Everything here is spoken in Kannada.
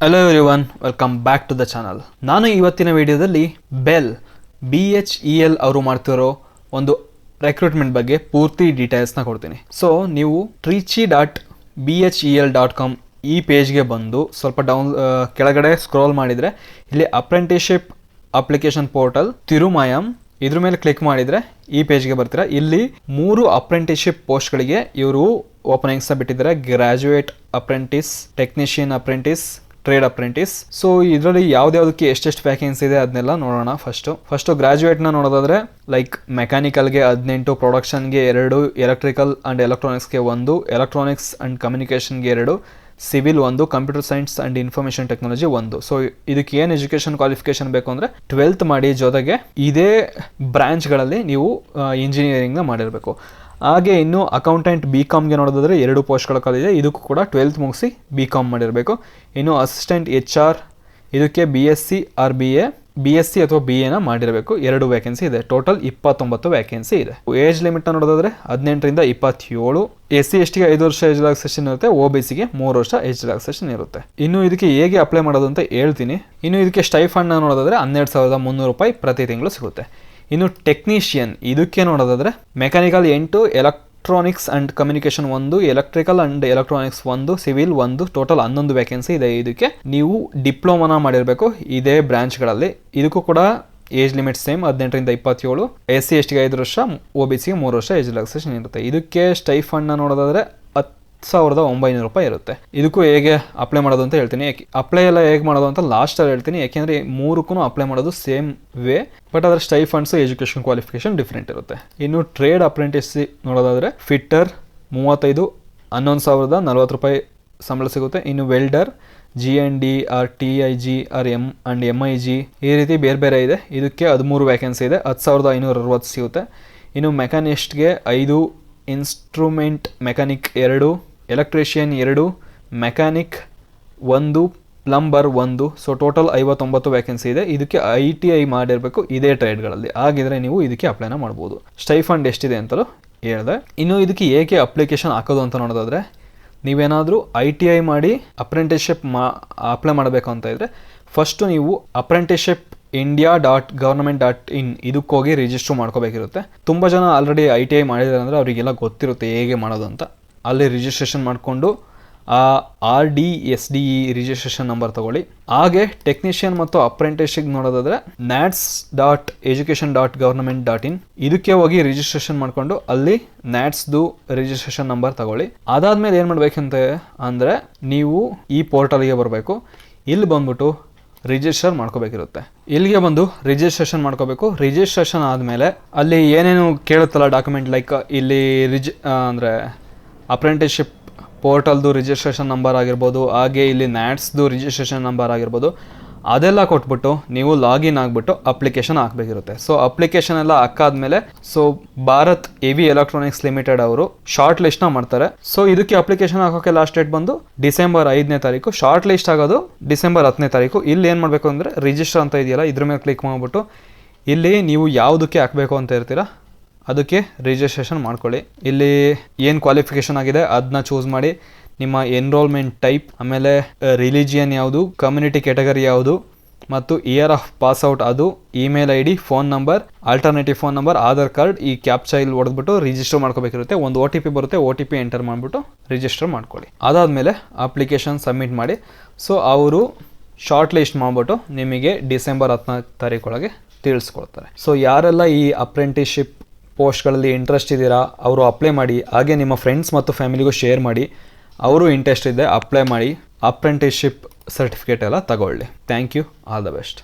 Hello everyone, welcome back to the channel. ನಾನು ಇವತ್ತಿನ ವಿಡಿಯೋದಲ್ಲಿ BHEL ಅವರು ಮಾಡ್ತಿರೋ ಒಂದು ರೆಕ್ರೂಟ್ಮೆಂಟ್ ಬಗ್ಗೆ ಪೂರ್ತಿ ಡೀಟೇಲ್ಸ್ನ ಕೊಡ್ತೀನಿ. ಸೊ ನೀವು trichy.bhel.com ಈ ಪೇಜ್ಗೆ ಬಂದು ಸ್ವಲ್ಪ ಕೆಳಗಡೆ ಸ್ಕ್ರೋಲ್ ಮಾಡಿದರೆ ಇಲ್ಲಿ ಅಪ್ರೆಂಟಿಸ್ಶಿಪ್ ಅಪ್ಲಿಕೇಶನ್ ಪೋರ್ಟಲ್ ತಿರುಮಯಂ ಇದ್ರ ಮೇಲೆ ಕ್ಲಿಕ್ ಮಾಡಿದರೆ ಈ ಪೇಜ್ಗೆ ಬರ್ತೀರಾ. ಇಲ್ಲಿ 3 ಅಪ್ರೆಂಟಿಸ್ಶಿಪ್ ಪೋಸ್ಟ್ಗಳಿಗೆ ಇವರು ಓಪನಿಂಗ್ಸ್ನ ಬಿಟ್ಟಿದ್ದಾರೆ. Graduate apprentice, technician apprentice, trade apprentice. So ಇದರಲ್ಲಿ ಯಾವ್ದಾವ್ದಕ್ಕೆ ಎಷ್ಟೆಷ್ಟು ವ್ಯಾಕೆನ್ಸಿ ಇದೆ ಅದನ್ನೆಲ್ಲ ನೋಡೋಣ. ಫಸ್ಟ್ ಗ್ರಾಜುಯೇಟ್ನ ನೋಡೋದಾದ್ರೆ ಲೈಕ್ ಮೆಕ್ಯಾನಿಕಲ್ಗೆ 18, ಪ್ರೊಡಕ್ಷನ್ಗೆ 2, ಎಲೆಕ್ಟ್ರಿಕಲ್ ಅಂಡ್ ಎಲೆಕ್ಟ್ರಾನಿಕ್ಸ್ಗೆ 1, ಎಲೆಕ್ಟ್ರಾನಿಕ್ಸ್ ಅಂಡ್ ಕಮ್ಯುನಿಕೇಷನ್ಗೆ 2, civil 1, computer science and information technology 1. So ಇದಕ್ಕೆ ಏನು ಎಜುಕೇಷನ್ ಕ್ವಾಲಿಫಿಕೇಶನ್ ಬೇಕು ಅಂದರೆ 12th ಮಾಡಿ, ಜೊತೆಗೆ ಇದೇ ಬ್ರಾಂಚ್ಗಳಲ್ಲಿ ನೀವು ಇಂಜಿನಿಯರಿಂಗ್ನ ಮಾಡಿರಬೇಕು. ಹಾಗೆ ಇನ್ನು ಅಕೌಂಟೆಂಟ್ BComಗೆ ನೋಡೋದಾದ್ರೆ 2 ಪೋಸ್ಟ್ಗಳ ಕಾಲಿದೆ. ಇದಕ್ಕೂ ಕೂಡ 12th ಮುಗಿಸಿ BCom ಮಾಡಿರಬೇಕು. ಇನ್ನು ಅಸಿಸ್ಟೆಂಟ್ HR ಇದಕ್ಕೆ BSc ಆರ್ BSc ಅಥವಾ BAನ ಮಾಡಿರಬೇಕು. 2 ವ್ಯಾಕೆನ್ಸಿ ಇದೆ. ಟೋಟಲ್ 29 ವ್ಯಾಕೆನ್ಸಿ ಇದೆ. ಏಜ್ ಲಿಮಿಟ್ನ ನೋಡೋದಾದ್ರೆ 18ರಿಂದ 27. SC STಗೆ 5 ವರ್ಷ ಏಜ್ ರಿಲ್ಯಾಕ್ಸೇಷನ್ ಇರುತ್ತೆ. OBCಗೆ 3 ವರ್ಷ ಏಜ್ ರಿಲ್ಯಾಕ್ಸೇಷನ್ ಇರುತ್ತೆ. ಇನ್ನು ಇದಕ್ಕೆ ಹೇಗೆ ಅಪ್ಲೈ ಮಾಡೋದು ಅಂತ ಹೇಳ್ತೀನಿ. ಇನ್ನು ಇದಕ್ಕೆ ಸ್ಟೈಫಂಡ್ನ ನೋಡೋದಾದ್ರೆ 12,300 ರೂಪಾಯಿ ಪ್ರತಿ ತಿಂಗಳು ಸಿಗುತ್ತೆ. ಇನ್ನು ಟೆಕ್ನಿಷಿಯನ್ ಇದಕ್ಕೆ ನೋಡೋದಾದ್ರೆ mechanical 8, electronics and communication 1, electrical and electronics 1, civil 1, total 11 vacancy ಇದೆ. ಇದಕ್ಕೆ ನೀವು ಡಿಪ್ಲೊಮಾನ ಮಾಡಿರಬೇಕು ಇದೇ ಬ್ರಾಂಚ್ಗಳಲ್ಲಿ. ಇದಕ್ಕೂ ಕೂಡ ಏಜ್ ಲಿಮಿಟ್ ಸೇಮ್ 18ರಿಂದ 27. SC STಗೆ 5 ವರ್ಷ, OBCಗೆ 3 ವರ್ಷ ಏಜ್ ರಿಲ್ಯಾಕ್ಸೇಷನ್ ಇರುತ್ತೆ. ಇದಕ್ಕೆ ಸ್ಟೈಫಂಡ್ನ ನೋಡೋದಾದ್ರೆ 10,900 ರೂಪಾಯಿ ಇರುತ್ತೆ. ಇದಕ್ಕೂ ಹೇಗೆ ಅಪ್ಲೈ ಮಾಡೋದು ಅಂತ ಹೇಳ್ತೀನಿ. ಅಪ್ಲೈ ಎಲ್ಲ ಹೇಗೆ ಮಾಡೋದು ಅಂತ ಲಾಸ್ಟಲ್ಲಿ ಹೇಳ್ತೀನಿ. ಯಾಕೆಂದರೆ 3ಕ್ಕೂ ಅಪ್ಲೈ ಮಾಡೋದು ಸೇಮ್ ವೇ, ಬಟ್ ಅದರ ಸ್ಟೈಫಂಡ್ಸ್ ಎಜುಕೇಷನ್ ಕ್ವಾಲಿಫಿಕೇಷನ್ ಡಿಫ್ರೆಂಟ್ ಇರುತ್ತೆ. ಇನ್ನು ಟ್ರೇಡ್ ಅಪ್ರೆಂಟಿಸ್ ನೋಡೋದಾದರೆ ಫಿಟ್ಟರ್ 35, 11,040 ರೂಪಾಯಿ ಸಂಬಳ ಸಿಗುತ್ತೆ. ಇನ್ನು welder GND or TIG or MIG ಈ ರೀತಿ ಬೇರೆ ಬೇರೆ ಇದೆ. ಇದಕ್ಕೆ 13 ವ್ಯಾಕೆನ್ಸಿ ಇದೆ. 10,560 ಸಿಗುತ್ತೆ. ಇನ್ನು ಮೆಕ್ಯಾನಿಸ್ಟ್ಗೆ 5, instrument mechanic 2, electrician 2, mechanic 1, plumber 1. So total 59 vacancy ಇದೆ. ಇದಕ್ಕೆ ITI ಮಾಡಿರಬೇಕು ಇದೇ ಟ್ರೇಡ್ಗಳಲ್ಲಿ. ಆಗಿದ್ರೆ ನೀವು ಇದಕ್ಕೆ ಅಪ್ಲೈನ ಮಾಡ್ಬೋದು. ಸ್ಟೈಫಂಡ್ ಎಷ್ಟಿದೆ ಅಂತಲೂ ಹೇಳಿದೆ. ಇನ್ನು ಇದಕ್ಕೆ ಹೇಗೆ ಅಪ್ಲಿಕೇಶನ್ ಹಾಕೋದು ಅಂತ ನೋಡೋದಾದ್ರೆ, ನೀವೇನಾದರೂ ITI ಮಾಡಿ ಅಪ್ರೆಂಟಿಸ್ಶಿಪ್ ಅಪ್ಲೈ ಮಾಡಬೇಕು ಅಂತ ಇದ್ದರೆ ಫಸ್ಟು ನೀವು ಅಪ್ರೆಂಟಿಸ್ಶಿಪ್ india.government.in ಇದಕ್ಕೆ ಹೋಗಿ ರಿಜಿಸ್ಟರ್ ಮಾಡ್ಕೋಬೇಕಿರುತ್ತೆ. ತುಂಬ ಜನ ಆಲ್ರೆಡಿ ITI ಮಾಡಿದ್ದಾರೆ ಅಂದರೆ ಅವರಿಗೆಲ್ಲ ಗೊತ್ತಿರುತ್ತೆ ಹೇಗೆ ಮಾಡೋದು ಅಂತ. ಅಲ್ಲಿ ರಿಜಿಸ್ಟ್ರೇಷನ್ ಮಾಡಿಕೊಂಡು RDSDE ರಿಜಿಸ್ಟ್ರೇಷನ್ ನಂಬರ್ ತಗೊಳ್ಳಿ. ಹಾಗೆ ಟೆಕ್ನಿಷಿಯನ್ ಮತ್ತು ಅಪ್ರೆಂಟಿಸ್ಶಿಪ್ ನೋಡೋದಾದರೆ nats.education.government.in ಇದಕ್ಕೆ ಹೋಗಿ ರಿಜಿಸ್ಟ್ರೇಷನ್ ಮಾಡಿಕೊಂಡು ಅಲ್ಲಿ ನ್ಯಾಟ್ಸ್ದು ರಿಜಿಸ್ಟ್ರೇಷನ್ ನಂಬರ್ ತಗೊಳ್ಳಿ. ಅದಾದಮೇಲೆ ಏನು ಮಾಡಬೇಕಂತ ಅಂದರೆ ನೀವು ಈ ಪೋರ್ಟಲ್ಗೆ ಬರಬೇಕು. ಇಲ್ಲಿ ಬಂದ್ಬಿಟ್ಟು ರಿಜಿಸ್ಟರ್ ಮಾಡ್ಕೋಬೇಕಿರುತ್ತೆ. ಇಲ್ಲಿಗೆ ಬಂದು ರಿಜಿಸ್ಟ್ರೇಷನ್ ಮಾಡ್ಕೋಬೇಕು. ರಿಜಿಸ್ಟ್ರೇಷನ್ ಆದಮೇಲೆ ಅಲ್ಲಿ ಏನೇನು ಕೇಳುತ್ತಲ್ಲ ಡಾಕ್ಯುಮೆಂಟ್, ಲೈಕ್ ಇಲ್ಲಿ ಅಂದರೆ ಅಪ್ರೆಂಟಿಸ್ಶಿಪ್ ಪೋರ್ಟಲ್ದು ರಿಜಿಸ್ಟ್ರೇಷನ್ ನಂಬರ್ ಆಗಿರ್ಬೋದು, ಹಾಗೆ ಇಲ್ಲಿ ನ್ಯಾಟ್ಸ್ದು ರಿಜಿಸ್ಟ್ರೇಷನ್ ನಂಬರ್ ಆಗಿರ್ಬೋದು, ಅದೆಲ್ಲ ಕೊಟ್ಬಿಟ್ಟು ನೀವು ಲಾಗಿನ್ ಆಗಿಬಿಟ್ಟು ಅಪ್ಲಿಕೇಶನ್ ಹಾಕಬೇಕಿರುತ್ತೆ. ಸೊ ಅಪ್ಲಿಕೇಶನ್ ಎಲ್ಲ ಹಾಕಾದ್ಮೇಲೆ ಭಾರತ್ ಹೆವಿ ಎಲೆಕ್ಟ್ರಾನಿಕ್ಸ್ ಲಿಮಿಟೆಡ್ ಅವರು ಶಾರ್ಟ್ ಲಿಸ್ಟ್ನ ಮಾಡ್ತಾರೆ. ಸೊ ಇದಕ್ಕೆ ಅಪ್ಲಿಕೇಶನ್ ಹಾಕೋಕೆ ಲಾಸ್ಟ್ ಡೇಟ್ ಬಂದು ಡಿಸೆಂಬರ್ 5ನೇ ತಾರೀಕು. ಶಾರ್ಟ್ ಲಿಸ್ಟ್ ಆಗೋದು ಡಿಸೆಂಬರ್ 10ನೇ ತಾರೀಕು. ಇಲ್ಲಿ ಏನು ಮಾಡಬೇಕು ಅಂದರೆ ರಿಜಿಸ್ಟರ್ ಅಂತ ಇದೆಯಲ್ಲ ಇದ್ರ ಮೇಲೆ ಕ್ಲಿಕ್ ಮಾಡಿಬಿಟ್ಟು ಇಲ್ಲಿ ನೀವು ಯಾವುದಕ್ಕೆ ಹಾಕಬೇಕು ಅಂತ ಇರ್ತೀರಾ ಅದಕ್ಕೆ ರಿಜಿಸ್ಟ್ರೇಷನ್ ಮಾಡ್ಕೊಳ್ಳಿ. ಇಲ್ಲಿ ಏನು ಕ್ವಾಲಿಫಿಕೇಷನ್ ಆಗಿದೆ ಅದನ್ನ ಚೂಸ್ ಮಾಡಿ, ನಿಮ್ಮ ಎನ್ರೋಲ್ಮೆಂಟ್ ಟೈಪ್, ಆಮೇಲೆ ರಿಲಿಜಿಯನ್ ಯಾವುದು, ಕಮ್ಯುನಿಟಿ ಕ್ಯಾಟಗರಿ ಯಾವುದು, ಮತ್ತು ಇಯರ್ ಆಫ್ ಪಾಸ್ಔಟ್ ಅದು, email ID, phone number, alternative phone number, Aadhaar card, ಈ ಕ್ಯಾಪ್ಚಾ ಇಲ್ಲಿ ಹೊಡೆದ್ಬಿಟ್ಟು ರಿಜಿಸ್ಟರ್ ಮಾಡ್ಕೋಬೇಕಿರುತ್ತೆ. ಒಂದು OTP ಬರುತ್ತೆ, OTP ಎಂಟರ್ ಮಾಡಿಬಿಟ್ಟು ರಿಜಿಸ್ಟರ್ ಮಾಡ್ಕೊಳ್ಳಿ. ಅದಾದಮೇಲೆ ಅಪ್ಲಿಕೇಶನ್ ಸಬ್ಮಿಟ್ ಮಾಡಿ. ಸೊ ಅವರು ಶಾರ್ಟ್ ಲಿಸ್ಟ್ ಮಾಡಿಬಿಟ್ಟು ನಿಮಗೆ ಡಿಸೆಂಬರ್ 10ನೇ ತಾರೀಕೊಳಗೆ ತಿಳಿಸ್ಕೊಡ್ತಾರೆ. ಸೊ ಯಾರೆಲ್ಲ ಈ ಅಪ್ರೆಂಟಿಸ್ಶಿಪ್ ಪೋಸ್ಟ್ಗಳಲ್ಲಿ ಇಂಟ್ರೆಸ್ಟ್ ಇದ್ದೀರಾ ಅವರು ಅಪ್ಲೈ ಮಾಡಿ. ಹಾಗೆ ನಿಮ್ಮ ಫ್ರೆಂಡ್ಸ್ ಮತ್ತು ಫ್ಯಾಮಿಲಿಗೂ ಶೇರ್ ಮಾಡಿ. ಅವರು ಇಂಟ್ರೆಸ್ಟ್ ಇದೆ ಅಪ್ಲೈ ಮಾಡಿ, ಅಪ್ರೆಂಟಿಸ್ಶಿಪ್ ಸರ್ಟಿಫಿಕೇಟ್ ಎಲ್ಲ ತಗೊಳ್ಳಿ. Thank you. All the best.